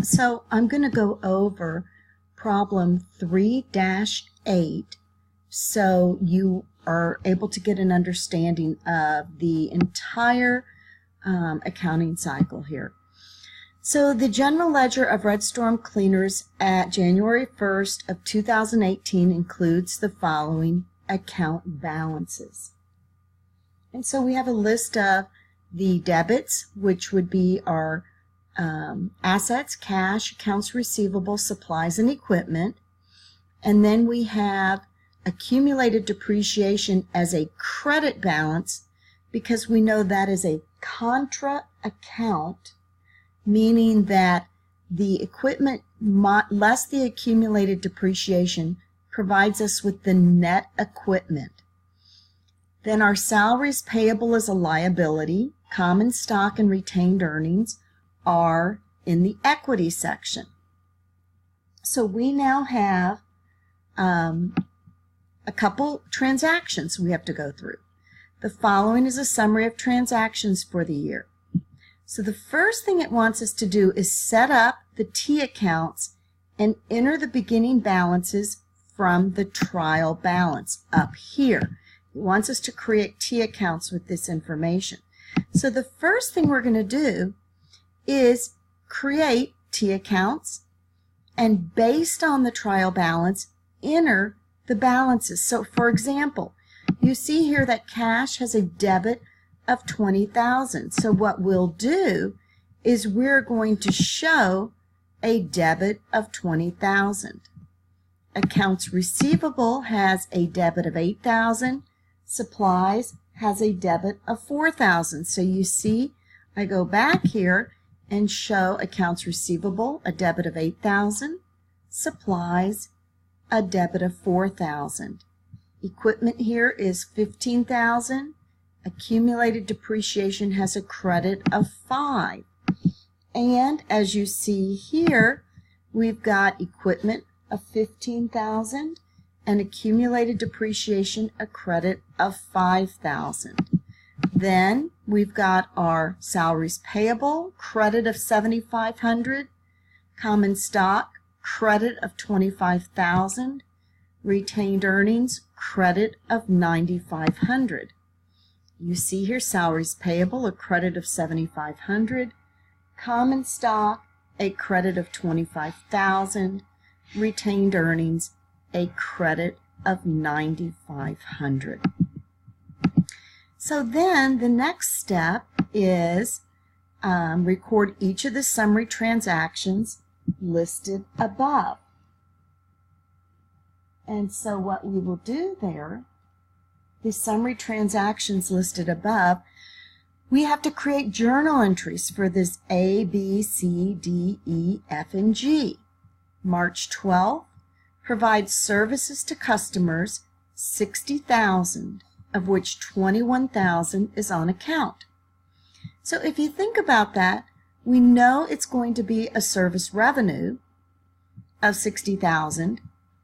So I'm going to go over problem 3-8 so you are able to get an understanding of the entire accounting cycle here. So the general ledger of Red Storm Cleaners at January 1st of 2018 includes the following account balances. And so we have a list of the debits, which would be our assets, cash, accounts receivable, supplies, and equipment. And then we have accumulated depreciation as a credit balance because we know that is a contra account, meaning that the equipment less the accumulated depreciation provides us with the net equipment. Then our salaries payable as a liability, common stock and retained earnings are in the equity section. So we now have a couple transactions we have to go through. The following is a summary of transactions for the year. So the first thing it wants us to do is set up the T accounts and enter the beginning balances from the trial balance up here. It wants us to create T accounts with this information. So the first thing we're going to do is create T accounts and based on the trial balance, enter the balances. So for example, you see here that cash has a debit of $20,000. So what we'll do is we're going to show a debit of $20,000. Accounts receivable has a debit of $8,000. Supplies has a debit of $4,000. So you see, I go back here and show accounts receivable, a debit of $8,000. Supplies, a debit of $4,000. Equipment here is $15,000. Accumulated depreciation has a credit of $5,000. And as you see here, we've got equipment of $15,000 and accumulated depreciation a credit of $5,000. Then we've got our salaries payable, credit of $7,500, common stock, credit of $25,000, retained earnings, credit of $9,500. You see here salaries payable, a credit of $7,500, common stock, a credit of $25,000, retained earnings, a credit of $9,500. So then the next step is record each of the summary transactions listed above. And so what we will do there, the summary transactions listed above, we have to create journal entries for this A, B, C, D, E, F, and G. March 12th, provide services to customers, $60,000, of which $21,000 is on account. So if you think about that, we know it's going to be a service revenue of $60,000.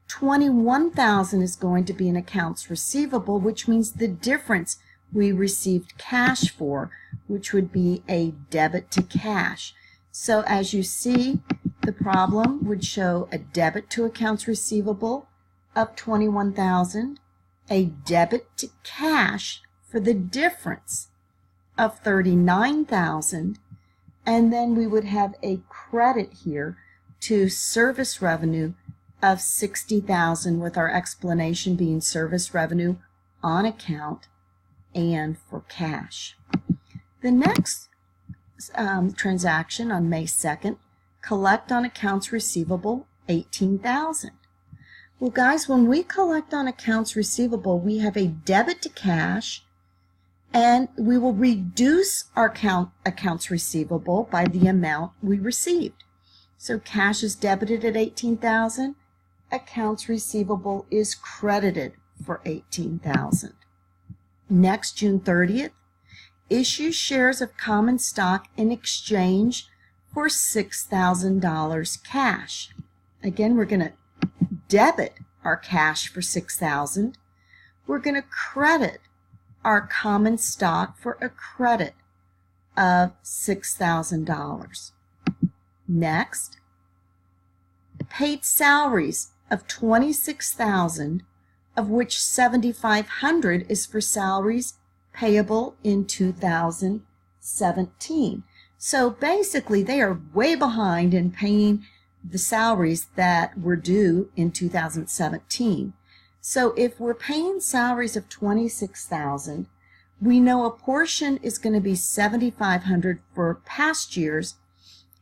$21,000 is going to be an accounts receivable, which means the difference we received cash for, which would be a debit to cash. So as you see, the problem would show a debit to accounts receivable of $21,000, a debit to cash for the difference of $39,000, and then we would have a credit here to service revenue of $60,000, with our explanation being service revenue on account and for cash. The next transaction on May 2nd, collect on accounts receivable $18,000. Well, guys, when we collect on accounts receivable, we have a debit to cash, and we will reduce our accounts receivable by the amount we received. So cash is debited at $18,000. Accounts receivable is credited for $18,000. Next, June 30th, issue shares of common stock in exchange for $6,000 cash. Again, we're going to debit our cash for $6,000. We're going to credit our common stock for a credit of $6,000. Next, paid salaries of $26,000, of which $7,500 is for salaries payable in 2017. So basically they are way behind in paying the salaries that were due in 2017. So if we're paying salaries of $26,000, we know a portion is going to be $7,500 for past years,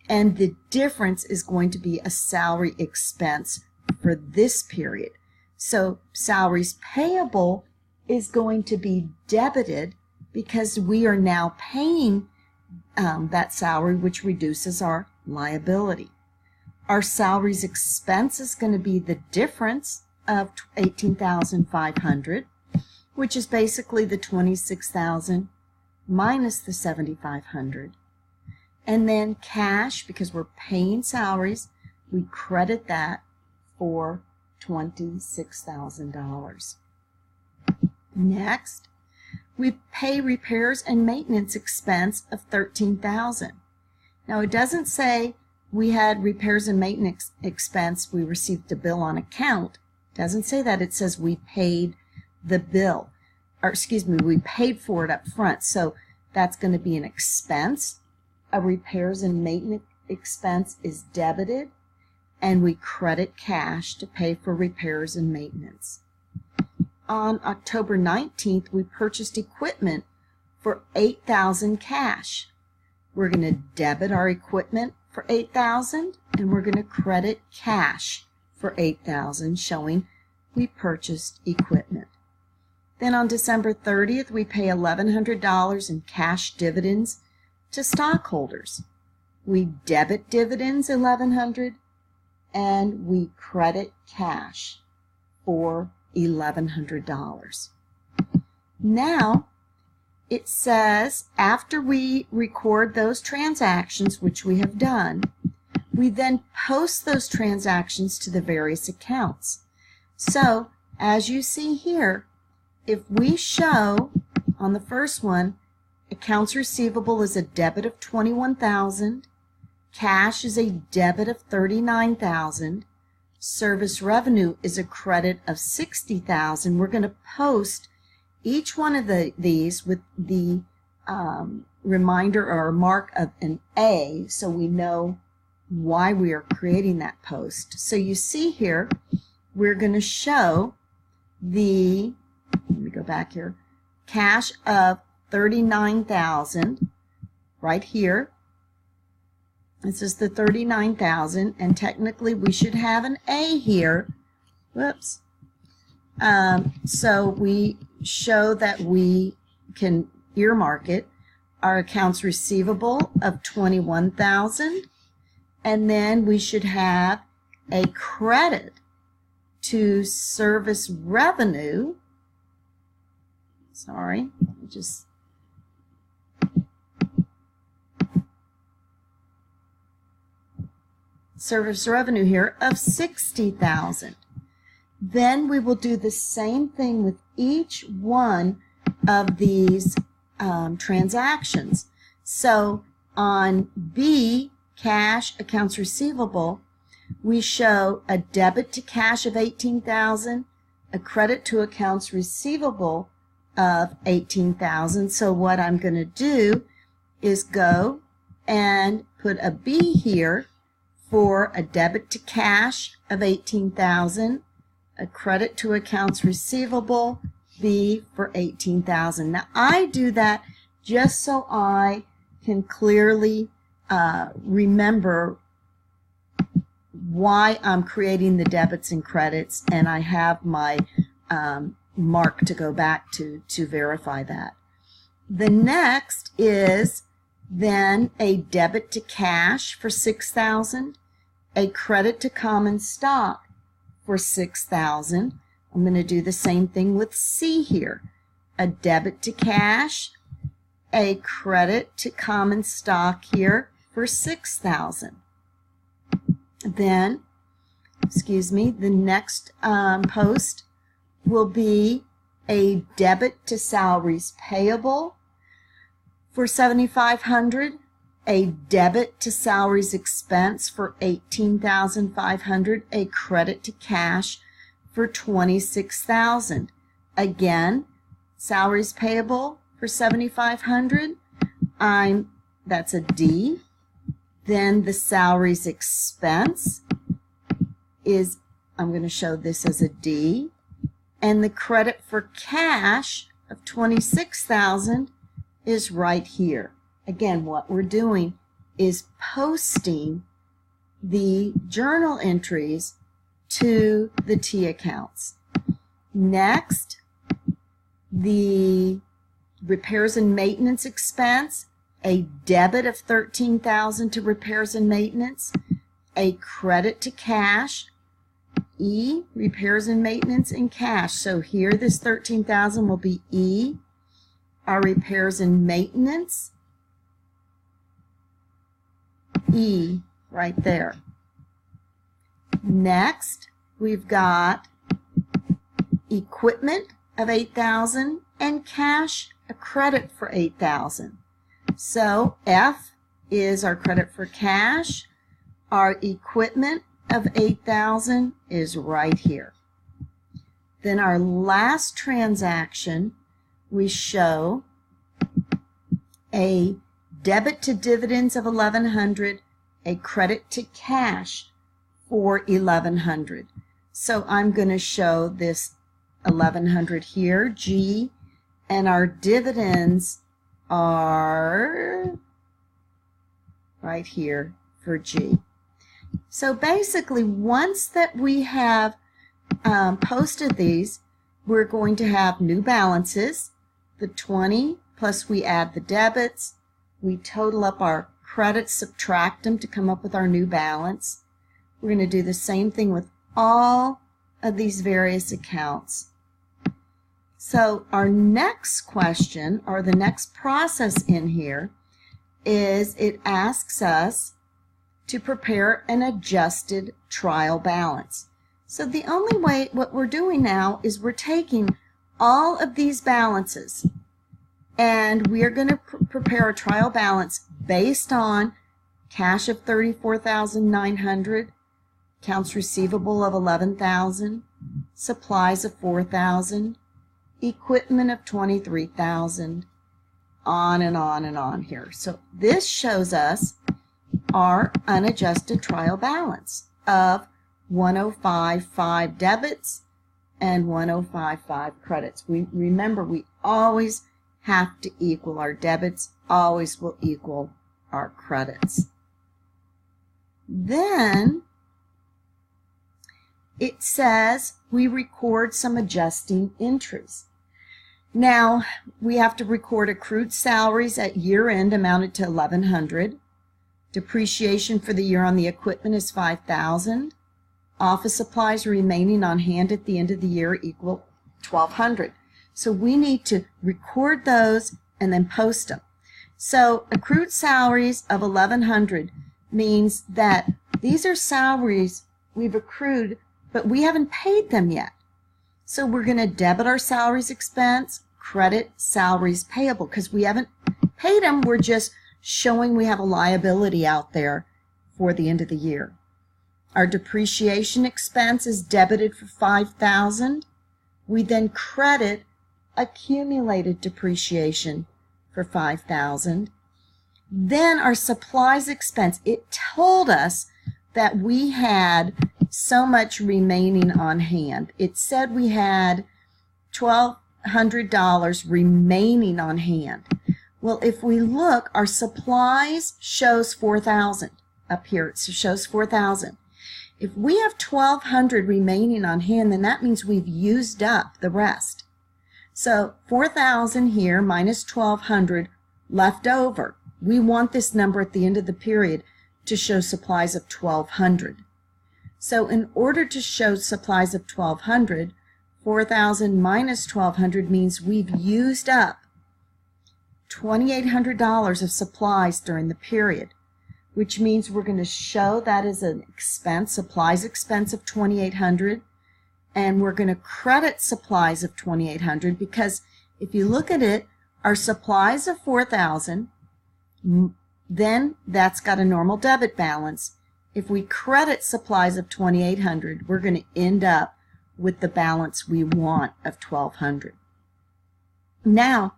and the difference is going to be a salary expense for this period. So salaries payable is going to be debited because we are now paying that salary, which reduces our liability. Our salaries expense is going to be the difference of $18,500, which is basically the $26,000 minus the $7,500. And then cash, because we're paying salaries, we credit that for $26,000. Next, we pay repairs and maintenance expense of $13,000. Now it doesn't say we had repairs and maintenance expense, we received a bill on account. It doesn't say that. It says we paid the bill, or excuse me, we paid for it up front. So that's going to be an expense. A repairs and maintenance expense is debited, and we credit cash to pay for repairs and maintenance. On October 19th, we purchased equipment for $8,000 cash. We're going to debit our equipment for $8,000, and we're going to credit cash for $8,000, showing we purchased equipment. Then on December 30th, we pay $1,100 in cash dividends to stockholders. We debit dividends $1,100, and we credit cash for $1,100. Now it says after we record those transactions, which we have done, we then post those transactions to the various accounts. So as you see here, if we show on the first one, accounts receivable is a debit of $21,000, cash is a debit of $39,000, service revenue is a credit of $60,000. We're going to post each one of these with the reminder or mark of an A, so we know why we are creating that post. So you see here, we're going to show the, let me go back here, cash of $39,000 right here. This is the $39,000, and technically we should have an A here. Whoops. So we show that we can earmark it. Our accounts receivable of $21,000, and then we should have a credit to service revenue. Sorry, just service revenue here of $60,000. Then we will do the same thing with each one of these transactions. So on B, cash, accounts receivable, we show a debit to cash of $18,000, a credit to accounts receivable of $18,000. So what I'm going to do is go and put a B here for a debit to cash of $18,000, a credit to accounts receivable, B for $18,000. Now I do that just so I can clearly remember why I'm creating the debits and credits, and I have my mark to go back to verify that. The next is then a debit to cash for $6,000, a credit to common stock for $6,000. I'm going to do the same thing with C here. A debit to cash, a credit to common stock here for $6,000. Then, the next post will be a debit to salaries payable for $7,500, a debit to salaries expense for $18,500, a credit to cash for $26,000. Again, salaries payable for $7,500, that's a D. Then the salaries expense is, I'm going to show this as a D. And the credit for cash of $26,000 is right here. Again, what we're doing is posting the journal entries to the T accounts. Next, the repairs and maintenance expense, a debit of $13,000 to repairs and maintenance, a credit to cash, E, repairs and maintenance and cash. So here this $13,000 will be E, our repairs and maintenance, E right there. Next, we've got equipment of $8,000 and cash, a credit for $8,000. So F is our credit for cash. Our equipment of $8,000 is right here. Then our last transaction, we show a debit to dividends of $1,100, a credit to cash for $1,100. So I'm going to show this $1,100 here, G, and our dividends are right here for G. So basically, once that we have posted these, we're going to have new balances, the 20 plus we add the debits, we total up our credits, subtract them to come up with our new balance. We're going to do the same thing with all of these various accounts. So our next question, or the next process in here, is it asks us to prepare an adjusted trial balance. So the only way, what we're doing now is we're taking all of these balances and we are going to prepare a trial balance based on cash of $34,900, accounts receivable of $11,000, supplies of $4,000, equipment of $23,000, on and on and on here. So this shows us our unadjusted trial balance of 105.5 debits and 105.5 credits. Remember, we always have to equal our debits, always will equal our credits. Then it says we record some adjusting entries. Now, we have to record accrued salaries at year end amounted to $1,100. Depreciation for the year on the equipment is $5,000. Office supplies remaining on hand at the end of the year equal $1,200. So we need to record those and then post them. So accrued salaries of $1,100 means that these are salaries we've accrued, but we haven't paid them yet. So we're going to debit our salaries expense, credit salaries payable, because we haven't paid them. We're just showing we have a liability out there for the end of the year. Our depreciation expense is debited for $5,000. We then credit accumulated depreciation for $5,000. Then our supplies expense, it told us that we had so much remaining on hand. It said we had $1,200 remaining on hand. Well, if we look, our supplies shows $4,000 up here. It shows $4,000. If we have $1,200 remaining on hand, then that means we've used up the rest. So $4,000 here minus $1,200 left over. We want this number at the end of the period to show supplies of $1,200. So in order to show supplies of $1,200, 4,000 minus $1,200 means we've used up $2,800 of supplies during the period, which means we're going to show that as an expense, supplies expense of $2,800, and we're going to credit supplies of $2,800 because if you look at it, our supplies of $4,000 then that's got a normal debit balance. If we credit supplies of $2,800, we're going to end up with the balance we want of $1,200. Now,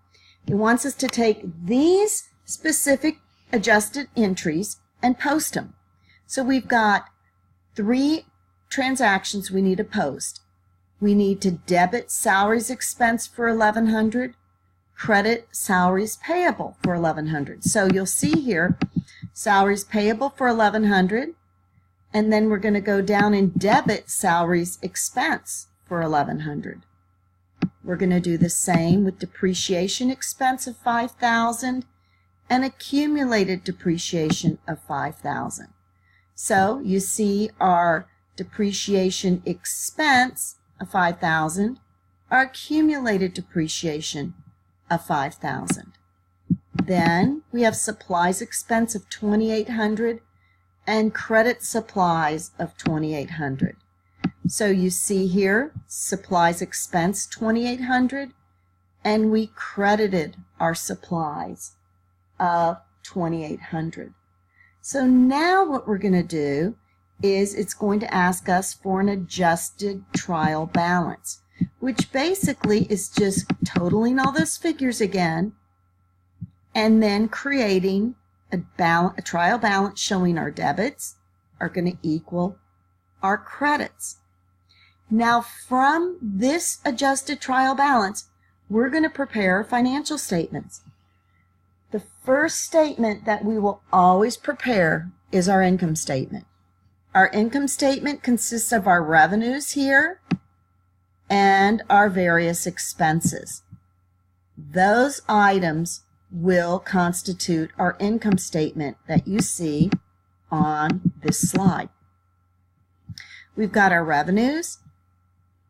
it wants us to take these specific adjusted entries and post them. So we've got 3 transactions we need to post. We need to debit salaries expense for $1,100, credit salaries payable for $1,100. So you'll see here, salaries payable for $1,100, and then we're going to go down and debit salaries expense for $1,100. We're going to do the same with depreciation expense of $5,000 and accumulated depreciation of $5,000. So you see our depreciation expense of $5,000, our accumulated depreciation of $5,000. Then we have supplies expense of $2,800 and credit supplies of $2,800. So you see here, supplies expense $2,800, and we credited our supplies of $2,800. So now what we're going to do is it's going to ask us for an adjusted trial balance, which basically is just totaling all those figures again and then creating a trial balance showing our debits are going to equal our credits. Now from this adjusted trial balance, we're going to prepare financial statements. The first statement that we will always prepare is our income statement. Our income statement consists of our revenues here and our various expenses. Those items will constitute our income statement that you see on this slide. We've got our revenues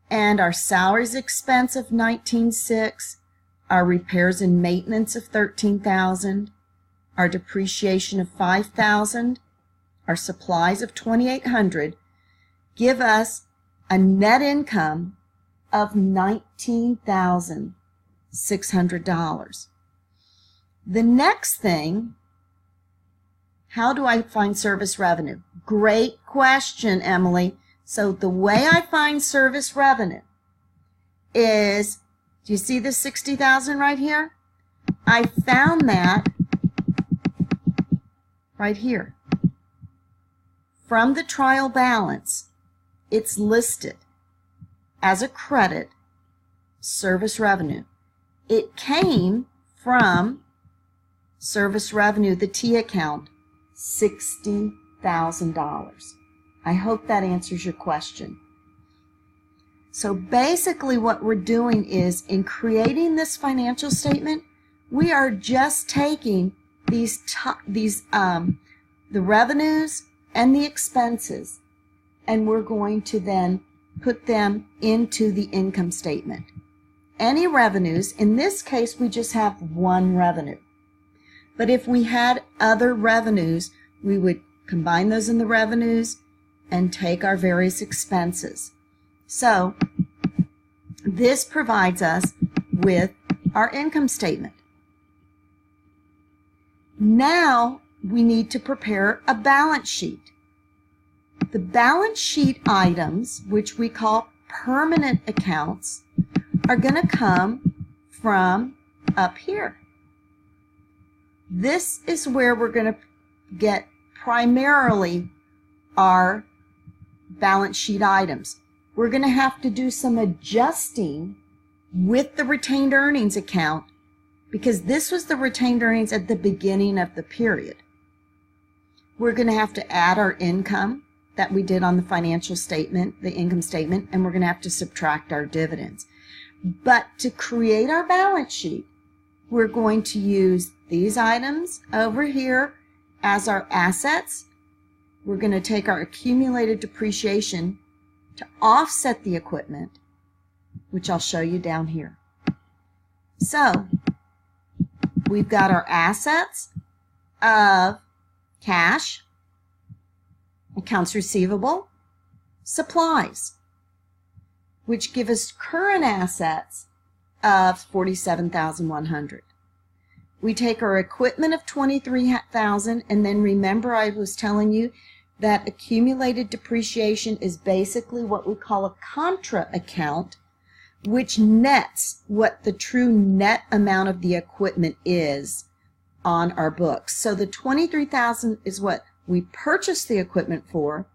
and our salaries expense of $19,600, our repairs and maintenance of $13,000, our depreciation of $5,000, our supplies of $2,800, give us a net income of $19,600. The next thing, how do I find service revenue? Great question, Emily. So the way I find service revenue is, do you see this $60,000 right here? I found that right here. From the trial balance, it's listed as a credit service revenue. It came from service revenue, the T account, $60,000. I hope that answers your question. So basically what we're doing is, in creating this financial statement, we are just taking the revenues and the expenses, and we're going to then put them into the income statement. Any revenues, in this case we just have one revenue. But if we had other revenues, we would combine those in the revenues and take our various expenses. So this provides us with our income statement. Now we need to prepare a balance sheet. The balance sheet items, which we call permanent accounts, are going to come from up here. This is where we're going to get primarily our balance sheet items. We're going to have to do some adjusting with the retained earnings account, because this was the retained earnings at the beginning of the period. We're going to have to add our income that we did on the financial statement, the income statement, and we're going to have to subtract our dividends. But to create our balance sheet, we're going to use these items over here as our assets. We're going to take our accumulated depreciation to offset the equipment, which I'll show you down here. So we've got our assets of cash, accounts receivable, supplies, which give us current assets of $47,100. We take our equipment of $23,000, and then remember I was telling you that accumulated depreciation is basically what we call a contra account, which nets what the true net amount of the equipment is on our books. So the $23,000 is what we purchased the equipment for.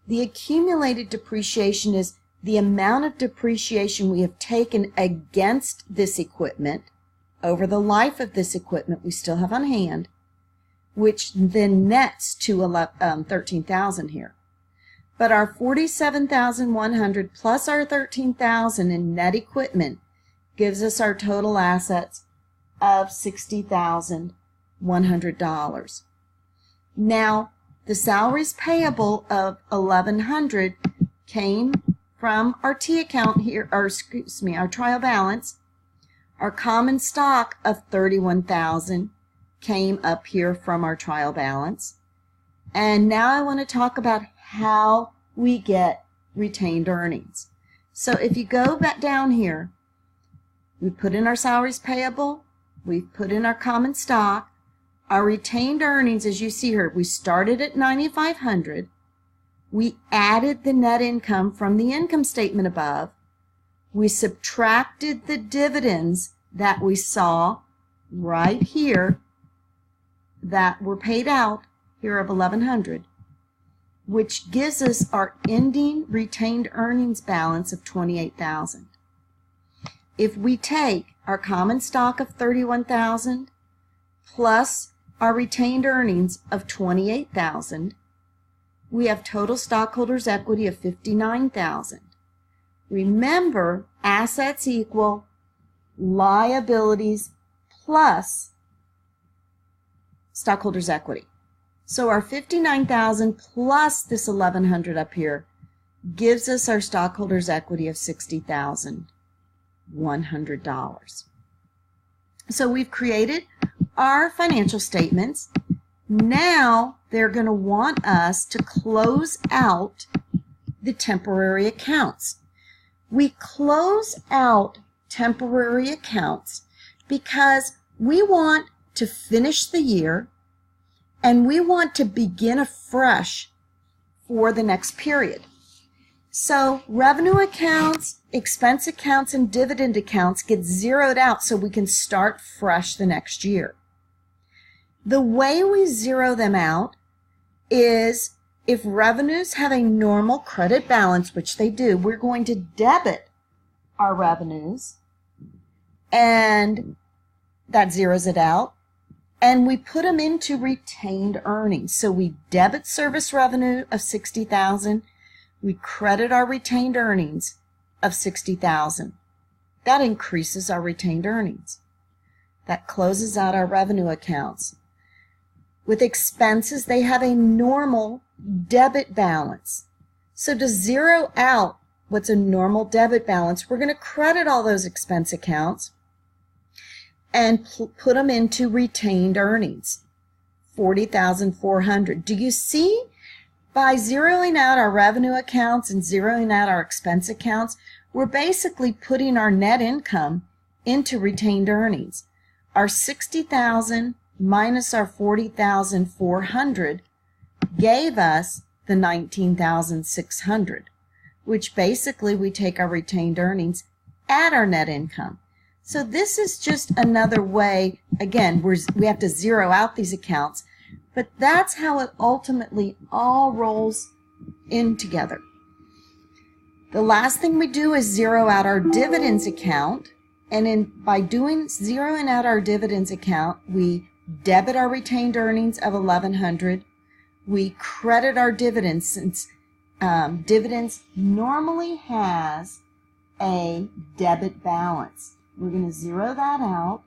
The accumulated depreciation is the amount of depreciation we have taken against this equipment over the life of this equipment we still have on hand, which then nets to $13,000 here. But our $47,100 plus our $13,000 in net equipment gives us our total assets of $60,100. Now, the salaries payable of $1,100 came from our T account here, or excuse me, our trial balance. Our common stock of $31,000 came up here from our trial balance. And now I want to talk about how we get retained earnings. So if you go back down here, we put in our salaries payable, we put in our common stock, our retained earnings, as you see here, we started at $9,500. We added the net income from the income statement above. We subtracted the dividends that we saw right here that were paid out here of $1,100, which gives us our ending retained earnings balance of $28,000. If we take our common stock of $31,000 plus our retained earnings of $28,000, we have total stockholders' equity of $59,000. Remember, assets equal liabilities plus stockholders' equity. So our $59,000 plus this $1,100 up here gives us our stockholders' equity of $60,100. So we've created our financial statements. Now they're going to want us to close out the temporary accounts. We close out temporary accounts because we want to finish the year and we want to begin afresh for the next period. So revenue accounts, expense accounts, and dividend accounts get zeroed out so we can start fresh the next year. The way we zero them out is if revenues have a normal credit balance, which they do, we're going to debit our revenues, and that zeroes it out, and we put them into retained earnings. So we debit service revenue of $60,000, we credit our retained earnings of $60,000. That increases our retained earnings. That closes out our revenue accounts. With expenses, they have a normal debit balance. So to zero out what's a normal debit balance, we're going to credit all those expense accounts and put them into retained earnings, $40,400. Do you see? By zeroing out our revenue accounts and zeroing out our expense accounts, we're basically putting our net income into retained earnings. Our $60,000 minus our $40,400 gave us the $19,600, which basically we take our retained earnings, add our net income. So this is just another way, again, we have to zero out these accounts, but that's how it ultimately all rolls in together. The last thing we do is zero out our dividends account, and by zeroing out our dividends account, we debit our retained earnings of $1,100. We credit our dividends, since dividends normally has a debit balance. We're going to zero that out.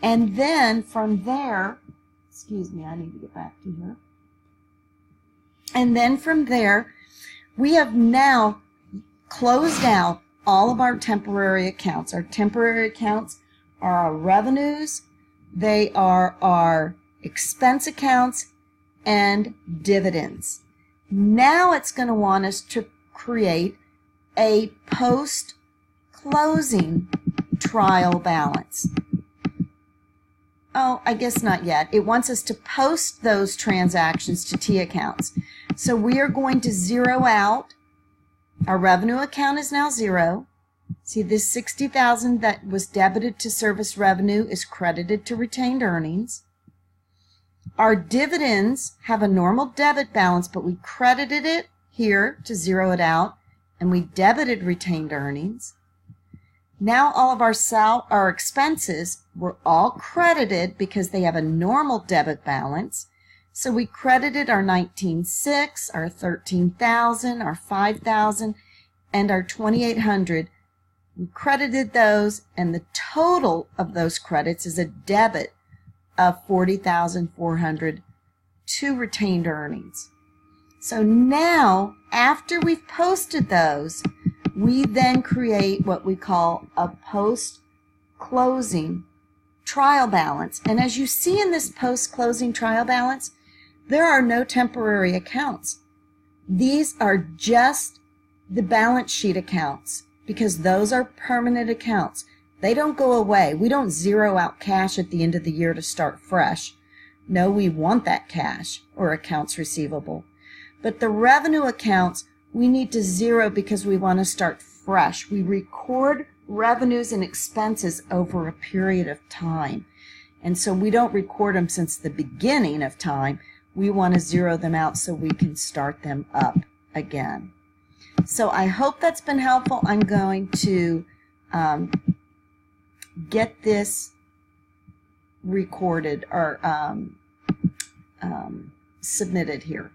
And then from there, excuse me, I need to get back to here. And then from there, we have now closed out all of our temporary accounts. Our temporary accounts are our revenues, they are our expense accounts, and dividends. Now it's going to want us to create a post closing trial balance. Oh, I guess not yet. It wants us to post those transactions to T accounts. So we are going to zero out. Our revenue account is now 0. See, this $60,000 that was debited to service revenue is credited to retained earnings. Our dividends have a normal debit balance, but we credited it here to zero it out, and we debited retained earnings. Now all of our expenses were all credited because they have a normal debit balance. So we credited our $19,600, our $13,000, our $5,000, and our $2,800. We credited those, and the total of those credits is a debit of $40,400 to retained earnings. So now, after we've posted those, we then create what we call a post-closing trial balance. And as you see in this post-closing trial balance, there are no temporary accounts. These are just the balance sheet accounts because those are permanent accounts. They don't go away. We don't zero out cash at the end of the year to start fresh. No, we want that cash or accounts receivable. But the revenue accounts, we need to zero because we want to start fresh. We record revenues and expenses over a period of time. And so we don't record them since the beginning of time. We want to zero them out so we can start them up again. So I hope that's been helpful. I'm going to get this recorded or submitted here.